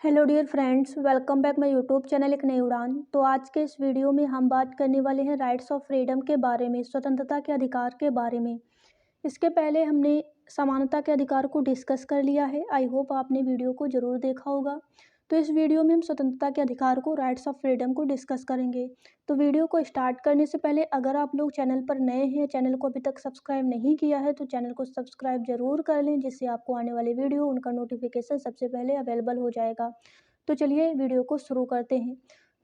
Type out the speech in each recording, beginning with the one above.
Hello dear friends, welcome back my YouTube channel एक नई उड़ान। तो आज के इस वीडियो में हम बात करने वाले हैं राइट्स ऑफ फ्रीडम के बारे में, स्वतंत्रता के अधिकार के बारे में। इसके पहले हमने समानता के अधिकार को डिस्कस कर लिया है। आई होप आपने वीडियो को ज़रूर देखा होगा। तो इस वीडियो में हम स्वतंत्रता के अधिकार को, राइट्स ऑफ फ्रीडम को डिस्कस करेंगे। तो वीडियो को स्टार्ट करने से पहले अगर आप लोग चैनल पर नए हैं, चैनल को अभी तक सब्सक्राइब नहीं किया है तो चैनल को सब्सक्राइब ज़रूर कर लें, जिससे आपको आने वाले वीडियो उनका नोटिफिकेशन सबसे पहले अवेलेबल हो जाएगा। तो चलिए वीडियो को शुरू करते हैं।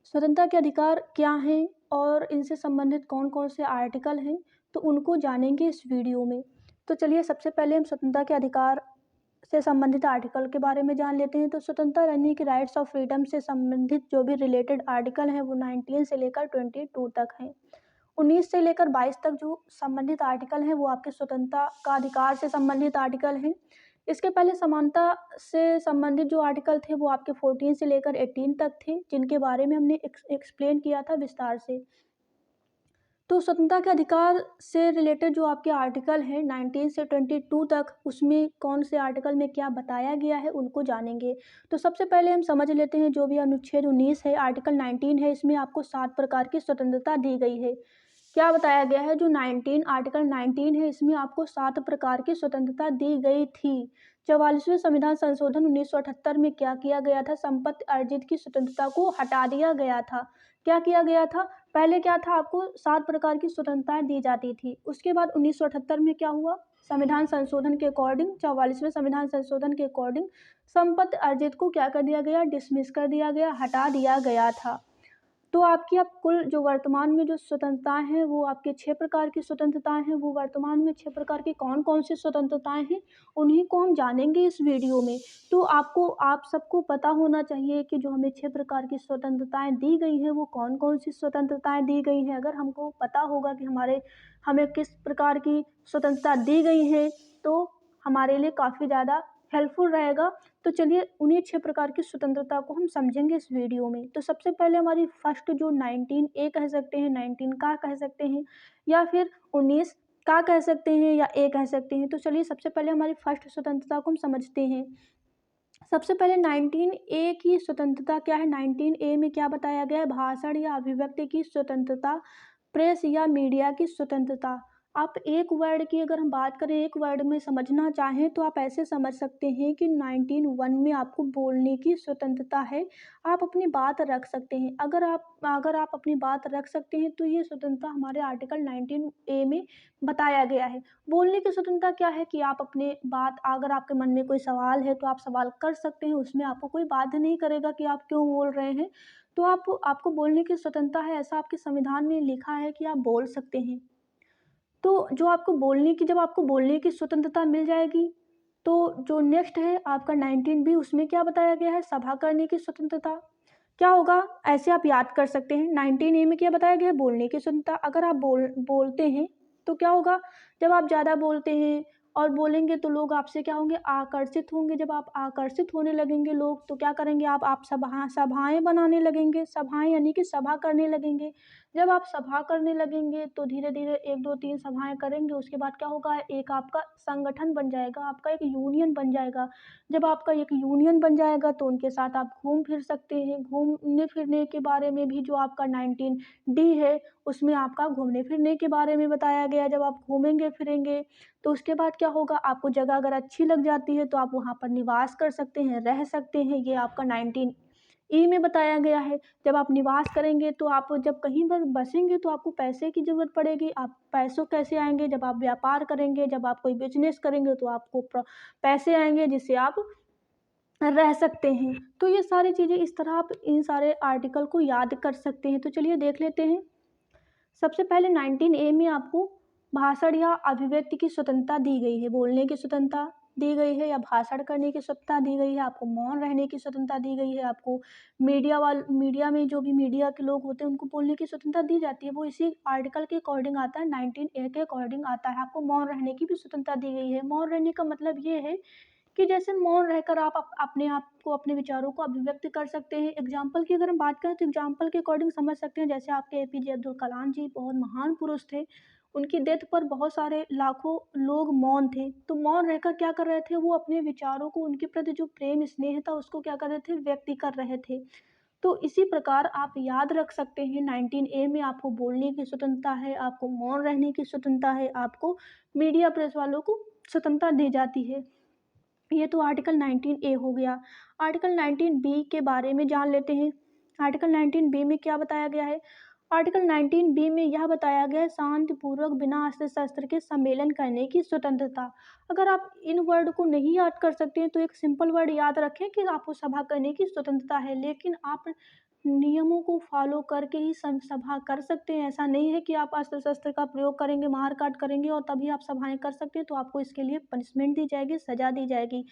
स्वतंत्रता के अधिकार क्या हैं और इनसे संबंधित कौन कौन से आर्टिकल हैं, तो उनको जानेंगे इस वीडियो में। तो चलिए सबसे पहले हम स्वतंत्रता के अधिकार से संबंधित आर्टिकल के बारे में जान लेते हैं। तो स्वतंत्रता यानी कि राइट्स ऑफ फ्रीडम से संबंधित जो भी रिलेटेड आर्टिकल हैं वो 19 से लेकर 22 तक हैं। 19 से लेकर 22 तक जो संबंधित आर्टिकल हैं वो आपके स्वतंत्रता का अधिकार से संबंधित आर्टिकल हैं। इसके पहले समानता से संबंधित जो आर्टिकल थे वो आपके 14 से लेकर 18 तक थे, जिनके बारे में हमने एक्सप्लेन किया था विस्तार से। तो स्वतंत्रता के अधिकार से रिलेटेड जो आपके आर्टिकल हैं 19 से 22 तक, उसमें कौन से आर्टिकल में क्या बताया गया है उनको जानेंगे। तो सबसे पहले हम समझ लेते हैं जो भी अनुच्छेद 19 है, आर्टिकल 19 है, इसमें आपको 7 प्रकार की स्वतंत्रता दी गई है। क्या बताया गया है? जो 19 आर्टिकल 19 है, इसमें आपको 7 प्रकार की स्वतंत्रता दी गई थी। 44वें संविधान संशोधन 1978 में क्या किया गया था? संपत्ति अर्जित की स्वतंत्रता को हटा दिया गया था। क्या किया गया था? पहले क्या था? आपको 7 प्रकार की स्वतंत्रताएं दी जाती थी। उसके बाद 1978 में क्या हुआ? संविधान संशोधन के अकॉर्डिंग, 44वें संविधान संशोधन के अकॉर्डिंग संपत्ति अर्जित को क्या कर दिया गया? डिसमिस कर दिया गया, हटा दिया गया था। तो आपकी अब कुल जो वर्तमान में जो स्वतंत्रताएं हैं वो आपके 6 प्रकार की स्वतंत्रताएं हैं। वो वर्तमान में 6 प्रकार की कौन कौन सी स्वतंत्रताएं हैं, उन्हीं को हम जानेंगे इस वीडियो में। तो आप सबको पता होना चाहिए कि जो हमें 6 प्रकार की स्वतंत्रताएं दी गई हैं वो कौन कौन सी स्वतंत्रताएं दी गई हैं। अगर हमको पता होगा कि हमें किस प्रकार की स्वतंत्रता दी गई है तो हमारे लिए काफ़ी ज़्यादा हेल्पफुल रहेगा। तो चलिए उन्हीं 6 प्रकार की स्वतंत्रता को हम समझेंगे इस वीडियो में। तो सबसे पहले हमारी फर्स्ट जो 19 ए कह सकते हैं, 19 का कह सकते हैं, या फिर 19 का कह सकते हैं, या ए कह सकते हैं। तो चलिए सबसे पहले हमारी फर्स्ट स्वतंत्रता को हम समझते हैं। सबसे पहले 19 ए की स्वतंत्रता क्या है? 19 ए में क्या बताया गया है? भाषण या अभिव्यक्ति की स्वतंत्रता, प्रेस या मीडिया की स्वतंत्रता। आप एक वर्ड की अगर हम बात करें, एक वर्ड में समझना चाहें तो आप ऐसे समझ सकते हैं कि 19(1) में आपको बोलने की स्वतंत्रता है। आप अपनी बात रख सकते हैं। अगर आप अपनी बात रख सकते हैं तो ये स्वतंत्रता हमारे आर्टिकल 19 ए में बताया गया है। बोलने की स्वतंत्रता क्या है कि आप अपने बात, अगर आपके मन में कोई सवाल है तो आप सवाल कर सकते हैं, उसमें आपको कोई बाध्य नहीं करेगा कि आप क्यों बोल रहे हैं। तो आपको बोलने की स्वतंत्रता है, ऐसा आपके संविधान में लिखा है कि आप बोल सकते हैं। तो जब आपको बोलने की स्वतंत्रता मिल जाएगी तो जो नेक्स्ट है आपका 19 बी, उसमें क्या बताया गया है? सभा करने की स्वतंत्रता। क्या होगा? ऐसे आप याद कर सकते हैं। 19 ए में क्या बताया गया है? बोलने की स्वतंत्रता। अगर आप बोलते हैं तो क्या होगा? जब आप ज़्यादा बोलते हैं और बोलेंगे तो लोग आपसे क्या होंगे? आकर्षित होंगे। जब आप आकर्षित होने लगेंगे लोग तो क्या करेंगे? आप सभाएं बनाने लगेंगे। सभाएं यानी कि सभा करने लगेंगे। जब आप सभा करने लगेंगे तो धीरे धीरे 1 2 3 सभाएं करेंगे। उसके बाद क्या होगा? एक आपका संगठन बन जाएगा, आपका एक यूनियन बन जाएगा। जब आपका एक यूनियन बन जाएगा तो उनके साथ आप घूम फिर सकते हैं। घूमने फिरने के बारे में भी जो आपका 19 डी है, उसमें आपका घूमने फिरने के बारे में बताया गया। जब आप घूमेंगे फिरेंगे तो उसके बाद क्या होगा? आपको जगह अगर अच्छी लग जाती है तो आप वहाँ पर निवास कर सकते हैं, रह सकते हैं। ये आपका 19 ई में बताया गया है। जब आप निवास करेंगे तो आप जब कहीं पर बसेंगे तो आपको पैसे की ज़रूरत पड़ेगी। आप पैसों कैसे आएंगे? जब आप व्यापार करेंगे, जब आप कोई बिजनेस करेंगे तो आपको पैसे आएंगे जिससे आप रह सकते हैं। तो ये सारी चीज़ें इस तरह आप इन सारे आर्टिकल को याद कर सकते हैं। तो चलिए देख लेते हैं। सबसे पहले 19 ए में आपको भाषण या अभिव्यक्ति की स्वतंत्रता दी गई है। बोलने की स्वतंत्रता दी गई है या भाषण करने की स्वतंत्रता दी गई है। आपको मौन रहने की स्वतंत्रता दी गई है। आपको मीडिया में जो भी मीडिया के लोग होते हैं उनको बोलने की स्वतंत्रता दी जाती है। वो इसी आर्टिकल के अकॉर्डिंग आता है, 19 ए के अकॉर्डिंग आता है। आपको मौन रहने की भी स्वतंत्रता दी गई है। मौन रहने का मतलब ये है कि जैसे मौन रहकर आप अपने आप को, अपने विचारों को अभिव्यक्त कर सकते हैं। एग्जाम्पल की अगर हम बात करें तो एग्जाम्पल के अकॉर्डिंग समझ सकते हैं। जैसे आपके एपीजे अब्दुल कलाम जी बहुत महान पुरुष थे, उनकी डेथ पर बहुत सारे लाखों लोग मौन थे। तो मौन रहकर क्या कर रहे थे, वो अपने विचारों को, उनके प्रति जो प्रेम स्नेह था उसको क्या कर रहे थे, व्यक्त कर रहे थे। तो इसी प्रकार आप याद रख सकते हैं 19A में आपको बोलने की स्वतंत्रता है, आपको मौन रहने की स्वतंत्रता है, आपको मीडिया प्रेस वालों को स्वतंत्रता दी जाती है। ये तो आर्टिकल 19A हो गया। आर्टिकल 19B के बारे में जान लेते हैं। आर्टिकल 19B में क्या बताया गया है? आर्टिकल 19B में यह बताया गया है शांतिपूर्वक बिना अस्त्र शस्त्र के सम्मेलन करने की स्वतंत्रता। अगर आप इन वर्ड को नहीं याद कर सकते हैं तो एक सिंपल वर्ड याद रखें कि आपको सभा करने की स्वतंत्रता है, लेकिन आप नियमों को फॉलो करके ही सभा कर सकते हैं। ऐसा नहीं है कि आप अस्त्र शस्त्र का प्रयोग करेंगे, मार काट करेंगे और तभी आप सभाएं कर सकते हैं, तो आपको इसके लिए पनिशमेंट दी जाएगी, सजा दी जाएगी।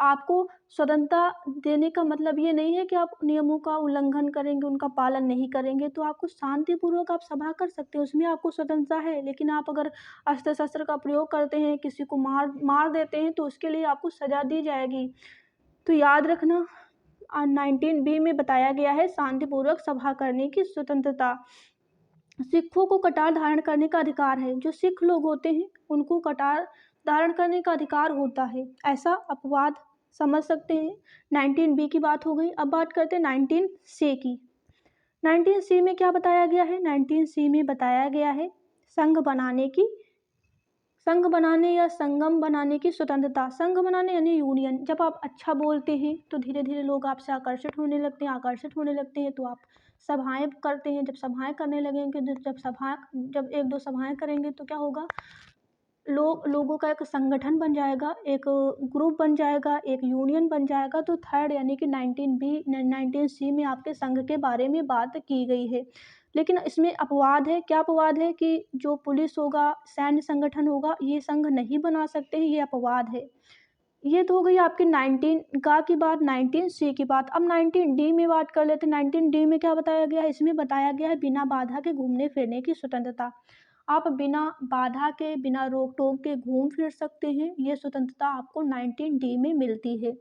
आपको स्वतंत्रता देने का मतलब ये नहीं है कि आप नियमों का उल्लंघन करेंगे, उनका पालन नहीं करेंगे। तो आपको शांतिपूर्वक आप सभा कर सकते हैं, उसमें आपको स्वतंत्रता है। लेकिन आप अगर अस्त्र शस्त्र का प्रयोग करते हैं, किसी को मार देते हैं, तो उसके लिए आपको सजा दी जाएगी। तो याद रखना 19B में बताया गया है शांतिपूर्वक सभा करने की स्वतंत्रता। सिखों को कटार धारण करने का अधिकार है। जो सिख लोग होते हैं उनको कटार धारण करने का अधिकार होता है, ऐसा अपवाद समझ सकते हैं। 19B की बात हो गई। अब बात करते हैं 19C की। 19C में क्या बताया गया है? 19C में बताया गया है संघ बनाने या संगम बनाने की स्वतंत्रता। संघ बनाने यानी यूनियन। जब आप अच्छा बोलते हैं तो धीरे धीरे लोग आपसे आकर्षित होने लगते हैं, तो आप सभाएं करते हैं। जब सभाएं करने लगेंगे, जब एक दो सभाएं करेंगे तो क्या होगा, लोगों का एक संगठन बन जाएगा, एक ग्रुप बन जाएगा, एक यूनियन बन जाएगा। तो थर्ड यानी कि 19C में आपके संघ के बारे में बात की गई है। लेकिन इसमें अपवाद है। क्या अपवाद है? कि जो पुलिस होगा, सैन्य संगठन होगा, ये संघ नहीं बना सकते हैं, ये अपवाद है। ये तो हो गई आपकी 19 की बात, 19C की बात। अब 19D में बात कर लेते हैं। 19D में क्या बताया गया है? इसमें बताया गया है बिना बाधा के घूमने फिरने की स्वतंत्रता। आप बिना बाधा के, बिना रोक टोक के घूम फिर सकते हैं। ये स्वतंत्रता आपको 19D में मिलती है।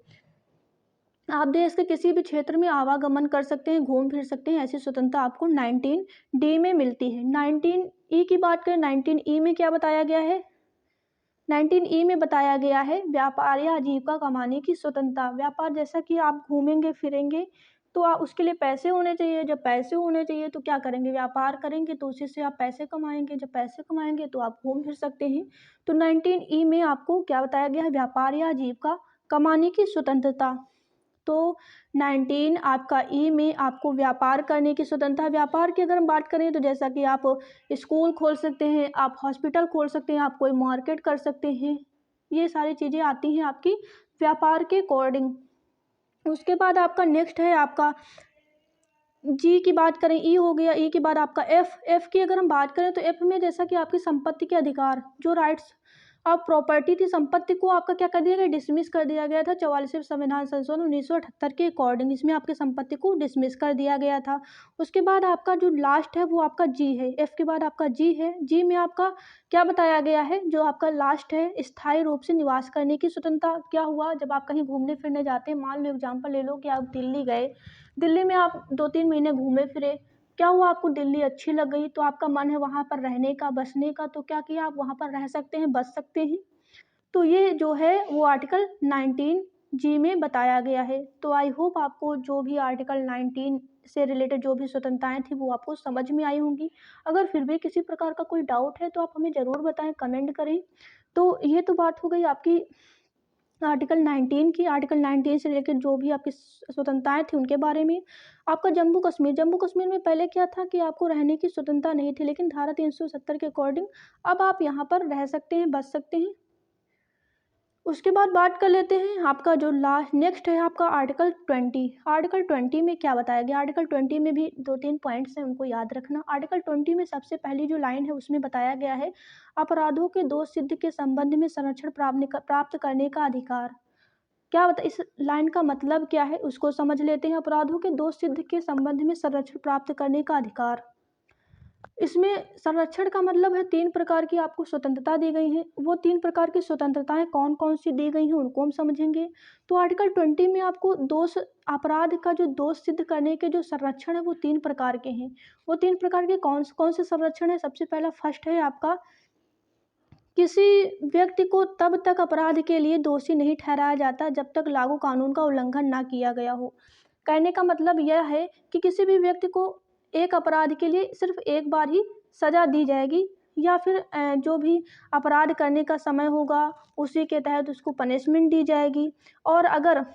आप देश के किसी भी क्षेत्र में आवागमन कर सकते हैं, घूम फिर सकते हैं। ऐसी स्वतंत्रता आपको 19D में मिलती है। 19E की बात करें, 19E में क्या बताया गया है? 19E में बताया गया है व्यापार या आजीविका कमाने की स्वतंत्रता। व्यापार, जैसा कि आप घूमेंगे फिरेंगे तो आप उसके लिए पैसे होने चाहिए। जब पैसे होने चाहिए तो क्या करेंगे? व्यापार करेंगे, तो उसी से आप पैसे कमाएंगे। जब पैसे कमाएंगे तो आप घूम फिर सकते हैं। तो 19E में आपको क्या बताया गया है? व्यापार या आजीविका कमाने की स्वतंत्रता। तो 19 आपका ई में आपको व्यापार करने की स्वतंत्रता। व्यापार की अगर हम बात करें तो जैसा कि आप स्कूल खोल सकते हैं, आप हॉस्पिटल खोल सकते हैं, आप कोई मार्केट कर सकते हैं। ये सारी चीज़ें आती हैं आपकी व्यापार के अकॉर्डिंग। उसके बाद आपका नेक्स्ट है आपका जी की बात करें, ई हो गया। ई के बाद आपका एफ की अगर हम बात करें तो एफ में जैसा कि आपकी संपत्ति के अधिकार, जो राइट्स ऑफ प्रॉपर्टी थी, संपत्ति को आपका क्या कर दिया गया? डिसमिस कर दिया गया था 44वें संविधान संशोधन 1978 के अकॉर्डिंग। इसमें आपकी संपत्ति को डिसमिस कर दिया गया था। उसके बाद आपका जो लास्ट है वो आपका जी है। एफ के बाद आपका जी है। जी में आपका क्या बताया गया है? जो आपका लास्ट है, स्थायी रूप से निवास करने की स्वतंत्रता। क्या हुआ, जब आप कहीं घूमने फिरने जाते हैं, मान लो एग्जाम्पल ले लो कि आप दिल्ली गए, दिल्ली में आप 2-3 महीने घूमे फिरे, क्या हुआ, आपको दिल्ली अच्छी लग गई, तो आपका मन है वहाँ पर रहने का, बसने का, तो क्या किया, आप वहाँ पर रह सकते हैं, बस सकते हैं। तो ये जो है वो आर्टिकल 19G में बताया गया है। तो आई होप आपको जो भी आर्टिकल 19 से रिलेटेड जो भी स्वतंत्रताएं थी वो आपको समझ में आई होंगी। अगर फिर भी किसी प्रकार का कोई डाउट है तो आप हमें ज़रूर बताएं, कमेंट करें। तो ये तो बात हो गई आपकी आर्टिकल 19 की। आर्टिकल 19 से लेकर जो भी आपकी स्वतंत्रताएं थी उनके बारे में। आपका जम्मू कश्मीर में पहले क्या था कि आपको रहने की स्वतंत्रता नहीं थी, लेकिन धारा 370 के अकॉर्डिंग अब आप यहाँ पर रह सकते हैं, बस सकते हैं। उसके बाद बात कर लेते हैं आपका जो लास्ट नेक्स्ट है आपका आर्टिकल 20। आर्टिकल 20 में क्या बताया गया? आर्टिकल 20 में भी 2-3 पॉइंट्स हैं, उनको याद रखना। आर्टिकल 20 में सबसे पहली जो लाइन है उसमें बताया गया है अपराधों के दोष सिद्ध के संबंध में संरक्षण प्राप्त करने का अधिकार। क्या बता, इस लाइन का मतलब क्या है उसको समझ लेते हैं। अपराधों के दोष सिद्ध के संबंध में संरक्षण प्राप्त करने का अधिकार। इसमें संरक्षण का मतलब है 3 प्रकार की आपको स्वतंत्रता दी गई है। वो 3 प्रकार की स्वतंत्रताएं कौन कौन सी दी गई हैं उनको हम समझेंगे। तो आर्टिकल 20 में आपको अपराध का जो दोष सिद्ध करने के जो संरक्षण है वो 3 प्रकार के हैं। वो 3 प्रकार के कौन से संरक्षण है? सबसे पहला फर्स्ट है आपका किसी व्यक्ति को तब तक अपराध के लिए दोषी नहीं ठहराया जाता जब तक लागू कानून का उल्लंघन ना किया गया हो। कहने का मतलब यह है कि किसी भी व्यक्ति को एक अपराध के लिए सिर्फ एक बार ही सज़ा दी जाएगी, या फिर जो भी अपराध करने का समय होगा उसी के तहत उसको पनिशमेंट दी जाएगी। और अगर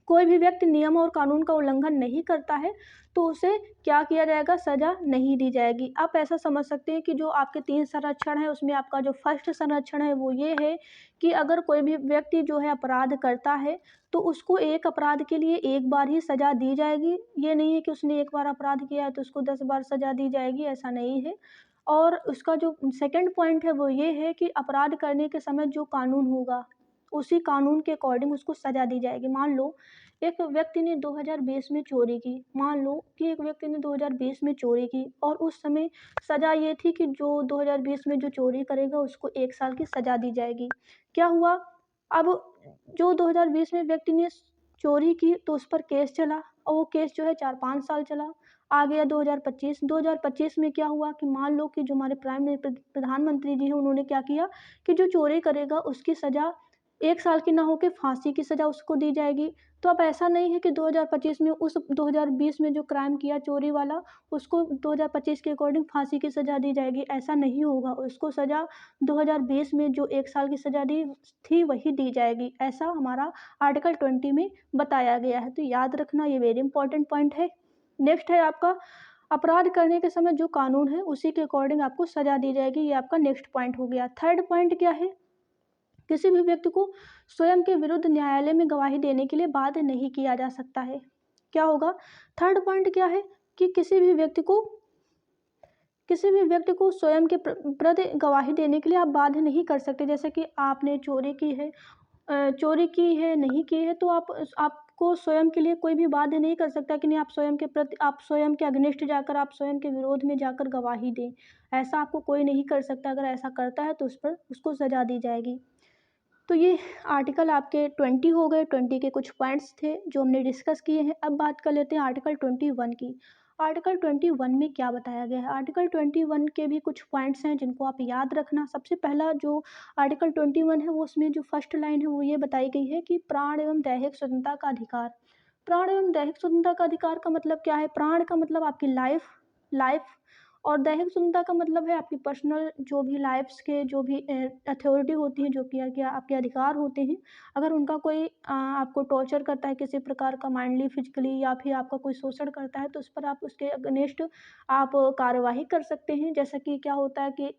कोई भी व्यक्ति नियम और कानून का उल्लंघन नहीं करता है तो उसे क्या किया जाएगा, सज़ा नहीं दी जाएगी। आप ऐसा समझ सकते हैं कि जो आपके 3 संरक्षण हैं उसमें आपका जो फर्स्ट संरक्षण है वो ये है कि अगर कोई भी व्यक्ति जो है अपराध करता है तो उसको एक अपराध के लिए एक बार ही सज़ा दी जाएगी। ये नहीं है कि उसने एक बार अपराध किया है तो उसको 10 बार सज़ा दी जाएगी, ऐसा नहीं है। और उसका जो सेकंड पॉइंट है वो ये है कि अपराध करने के समय जो कानून होगा उसी कानून के अकॉर्डिंग उसको सज़ा दी जाएगी। मान लो एक व्यक्ति ने 2020 में चोरी की, मान लो कि एक व्यक्ति ने 2020 में चोरी की और उस समय सज़ा ये थी कि जो 2020 में जो चोरी करेगा उसको 1 साल की सज़ा दी जाएगी। क्या हुआ, अब जो 2020 में व्यक्ति ने चोरी की तो उस पर केस चला और वो केस जो है 4-5 साल चला। आ गया 2025 में क्या हुआ कि मान लो कि जो हमारे प्रधानमंत्री जी हैं उन्होंने क्या किया कि जो चोरी करेगा उसकी सज़ा 1 साल की ना होके फांसी की सज़ा उसको दी जाएगी। तो अब ऐसा नहीं है कि 2025 में उस 2020 में जो क्राइम किया चोरी वाला उसको 2025 के अकॉर्डिंग फांसी की सज़ा दी जाएगी, ऐसा नहीं होगा। उसको सज़ा 2020 में जो 1 साल की सज़ा दी थी वही दी जाएगी, ऐसा हमारा आर्टिकल 20 में बताया गया है। तो याद रखना, ये वेरी इंपॉर्टेंट पॉइंट है। नेक्स्ट है आपका अपराध करने के समय जो कानून है उसी के अकॉर्डिंग आपको सज़ा दी जाएगी, ये आपका नेक्स्ट पॉइंट हो गया। थर्ड पॉइंट क्या है, किसी भी व्यक्ति को स्वयं के विरुद्ध न्यायालय में गवाही देने के लिए बाध्य नहीं किया जा सकता है। क्या होगा, थर्ड पॉइंट क्या है कि किसी भी व्यक्ति को स्वयं के प्रति गवाही देने के लिए आप बाध्य नहीं कर सकते। जैसे कि आपने चोरी की है, नहीं की है, तो आपको स्वयं के लिए कोई भी बाध्य नहीं कर सकता कि नहीं आप स्वयं के प्रति, आप स्वयं के अगेंस्ट जाकर, आप स्वयं के विरोध में जाकर गवाही दें। ऐसा आपको कोई नहीं कर सकता। अगर ऐसा करता है तो उस पर उसको सज़ा दी जाएगी। तो ये आर्टिकल आपके 20 हो गए, 20 के कुछ पॉइंट्स थे जो हमने डिस्कस किए हैं। अब बात कर लेते हैं आर्टिकल 21 की। आर्टिकल 21 में क्या बताया गया है। आर्टिकल 21 के भी कुछ पॉइंट्स हैं जिनको आप याद रखना। सबसे पहला जो आर्टिकल 21 है वो उसमें जो फर्स्ट लाइन है वो ये बताई गई है कि प्राण एवं दैहिक स्वतंत्रता का अधिकार। प्राण एवं दैहिक स्वतंत्रता का अधिकार का मतलब क्या है, प्राण का मतलब आपकी लाइफ और दैहिक स्वतंत्रता का मतलब है आपकी पर्सनल जो भी लाइफ्स के जो भी अथॉरिटी होती है, जो कि आपके अधिकार होते हैं। अगर उनका कोई आपको टॉर्चर करता है किसी प्रकार का, माइंडली फिजिकली, या फिर आपका कोई शोषण करता है तो उस पर आप उसके अगेंस्ट आप कार्यवाही कर सकते हैं। जैसा कि क्या होता है कि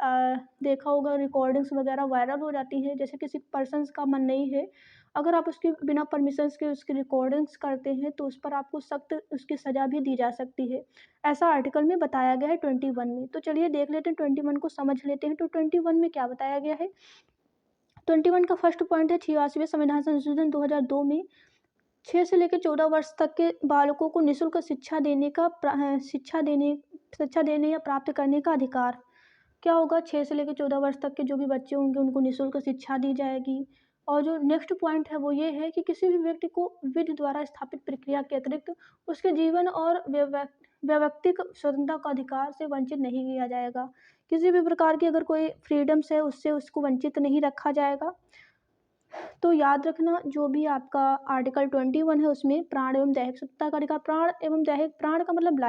देखा होगा रिकॉर्डिंग्स वगैरह वायरल हो जाती हैं। जैसे किसी पर्सन्स का मन नहीं है, अगर आप उसके बिना परमिशंस के उसकी रिकॉर्डिंग्स करते हैं तो उस पर आपको सख्त उसकी सज़ा भी दी जा सकती है। ऐसा आर्टिकल में बताया गया है 21 में। तो चलिए देख लेते हैं 21 को, समझ लेते हैं। तो 21 में क्या बताया गया है। 21 का फर्स्ट पॉइंट है 86वें संविधान संशोधन 2002 में 6 से लेकर 14 वर्ष तक के बालकों को निःशुल्क शिक्षा देने या प्राप्त करने का अधिकार। क्या होगा, 6 से लेकर 14 वर्ष तक के जो भी बच्चे होंगे उनको निःशुल्क शिक्षा दी जाएगी। और जो नेक्स्ट पॉइंट है वो ये है कि किसी भी व्यक्ति को विधि द्वारा स्थापित प्रक्रिया के अतिरिक्त उसके जीवन और वैयक्तिक स्वतंत्रता का अधिकार से वंचित नहीं किया जाएगा। किसी भी प्रकार की अगर कोई फ्रीडम्स है उससे उसको वंचित नहीं रखा जाएगा। तो याद रखना, जो भी आपका आर्टिकल 21 है उसमें प्राण एवं दैहिक स्वतंत्रता का अधिकार, प्राण एवं दैहिक, प्राण का मतलब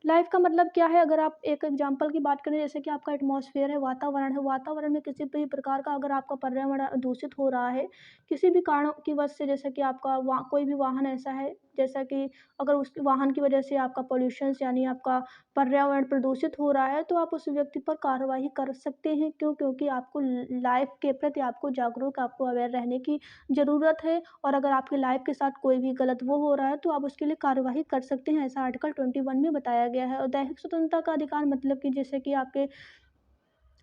लाइफ का मतलब क्या है। अगर आप एक एग्जांपल की बात करें, जैसे कि आपका एटमॉस्फेयर है, वातावरण है, वातावरण में किसी भी प्रकार का अगर आपका पर्यावरण दूषित हो रहा है किसी भी कारण की वजह से, जैसे कि आपका कोई भी वाहन ऐसा है, जैसा कि अगर उस वाहन की वजह से आपका पोल्यूशन यानी आपका पर्यावरण प्रदूषित हो रहा है तो आप उस व्यक्ति पर कार्रवाई कर सकते हैं। क्योंकि आपको लाइफ के प्रति आपको जागरूक, आपको अवेयर रहने की ज़रूरत है। और अगर आपकी लाइफ के साथ कोई भी गलत वो हो रहा है तो आप उसके लिए कार्यवाही कर सकते हैं, ऐसा आर्टिकल 21 में बताया गया है। और दैहिक स्वतंत्रता का अधिकार मतलब कि जैसे कि आपके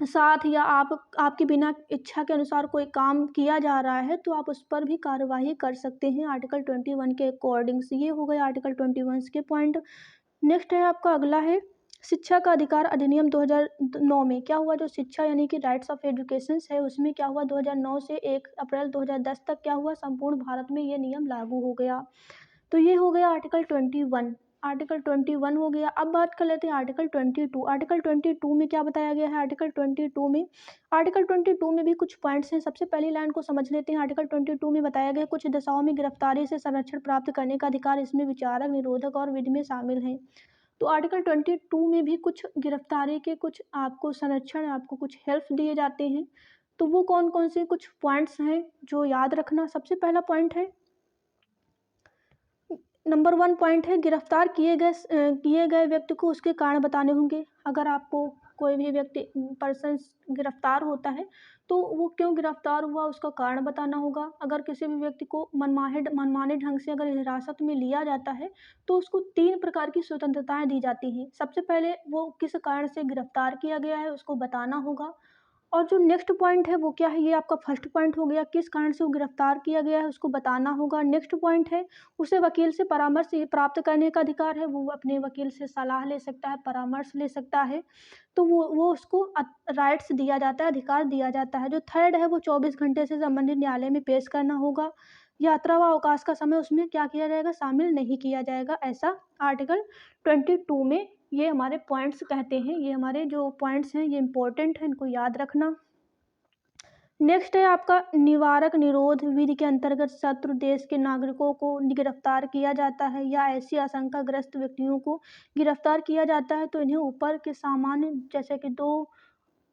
साथ या आपके बिना इच्छा के अनुसार कोई काम किया जा रहा है तो आप उस पर भी कार्यवाही कर सकते हैं आर्टिकल 21 के अकॉर्डिंग से। ये हो गए आर्टिकल 21 के पॉइंट। नेक्स्ट है आपका, अगला है शिक्षा का अधिकार अधिनियम 2009 में क्या हुआ। जो शिक्षा यानी कि राइट्स ऑफ एजुकेशन है उसमें क्या हुआ, 2009 से 1 अप्रैल 2010 तक क्या हुआ, संपूर्ण भारत में ये नियम लागू हो गया। तो ये हो गया आर्टिकल 21। आर्टिकल 21 हो गया। अब बात कर लेते हैं आर्टिकल 22। आर्टिकल 22 में क्या बताया गया है? आर्टिकल 22 में भी कुछ पॉइंट्स हैं। सबसे पहली लाइन को समझ लेते हैं। आर्टिकल 22 में बताया गया कुछ दशाओं में गिरफ्तारी से संरक्षण प्राप्त करने का अधिकार इसमें विचारक, निरोधक और विधि में शामिल हैं। तो आर्टिकल 22 में भी कुछ गिरफ्तारी के कुछ आपको संरक्षण, आपको कुछ हेल्प दिए जाते हैं। तो वो कौन कौन से कुछ पॉइंट्स हैं जो याद रखना? सबसे पहला पॉइंट है, नंबर 1 पॉइंट है, गिरफ्तार किए गए व्यक्ति को उसके कारण बताने होंगे। अगर आपको कोई भी व्यक्ति पर्सन गिरफ्तार होता है तो वो क्यों गिरफ्तार हुआ उसका कारण बताना होगा। अगर किसी भी व्यक्ति को मनमाने ढंग से अगर हिरासत में लिया जाता है तो उसको 3 प्रकार की स्वतंत्रताएं दी जाती हैं। सबसे पहले वो किस कारण से गिरफ्तार किया गया है उसको बताना होगा। और जो नेक्स्ट पॉइंट है वो क्या है? ये आपका फर्स्ट पॉइंट हो गया, किस कारण से वो गिरफ्तार किया गया है उसको बताना होगा। नेक्स्ट पॉइंट है, उसे वकील से परामर्श प्राप्त करने का अधिकार है। वो अपने वकील से सलाह ले सकता है, परामर्श ले सकता है। तो वो उसको राइट्स दिया जाता है, अधिकार दिया जाता है। जो थर्ड है वो 24 घंटे से संबंधित न्यायालय में पेश करना होगा। यात्रा व अवकाश का समय उसमें क्या किया जाएगा? शामिल नहीं किया जाएगा। ऐसा आर्टिकल 22 में ये हमारे पॉइंट्स कहते हैं। ये हमारे जो पॉइंट्स हैं ये इंपॉर्टेंट हैं, इनको याद रखना। नेक्स्ट है आपका निवारक निरोध विधि के अंतर्गत शत्रु देश के नागरिकों को गिरफ्तार किया जाता है या ऐसी आशंकाग्रस्त व्यक्तियों को गिरफ्तार किया जाता है तो इन्हें ऊपर के सामान्य जैसे कि 2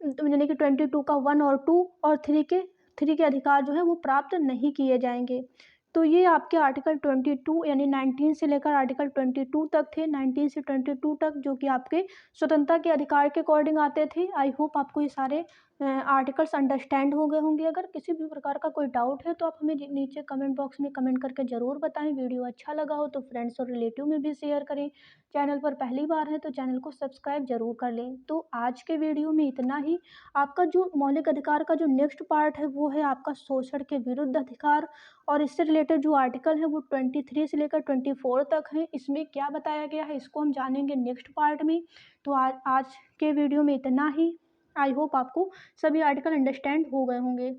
यानी कि 22 का 1 और 2 और 3 के अधिकार जो है वो प्राप्त नहीं किए जाएंगे। तो ये आपके आर्टिकल 22 यानी 19 से लेकर आर्टिकल 22 तक थे। 19 से 22 तक जो कि आपके स्वतंत्रता के अधिकार के अकॉर्डिंग आते थे। आई होप आपको ये सारे आर्टिकल्स अंडरस्टैंड हो गए होंगे। अगर किसी भी प्रकार का कोई डाउट है तो आप हमें नीचे कमेंट बॉक्स में कमेंट करके ज़रूर बताएं। वीडियो अच्छा लगा हो तो फ्रेंड्स और रिलेटिव में भी शेयर करें। चैनल पर पहली बार है तो चैनल को सब्सक्राइब जरूर कर लें। तो आज के वीडियो में इतना ही। आपका जो मौलिक अधिकार का जो नेक्स्ट पार्ट है वो है आपका शोषण के विरुद्ध अधिकार, और इससे रिलेटेड जो आर्टिकल है वो 23 से लेकर 24 तक है। इसमें क्या बताया गया है इसको हम जानेंगे नेक्स्ट पार्ट में। तो आज के वीडियो में इतना ही। आई होप आपको सभी आर्टिकल अंडरस्टैंड हो गए होंगे।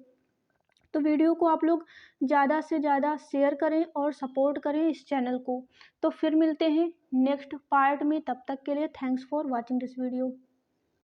तो वीडियो को आप लोग ज़्यादा से ज़्यादा शेयर करें और सपोर्ट करें इस चैनल को। तो फिर मिलते हैं नेक्स्ट पार्ट में, तब तक के लिए thanks for watching this video.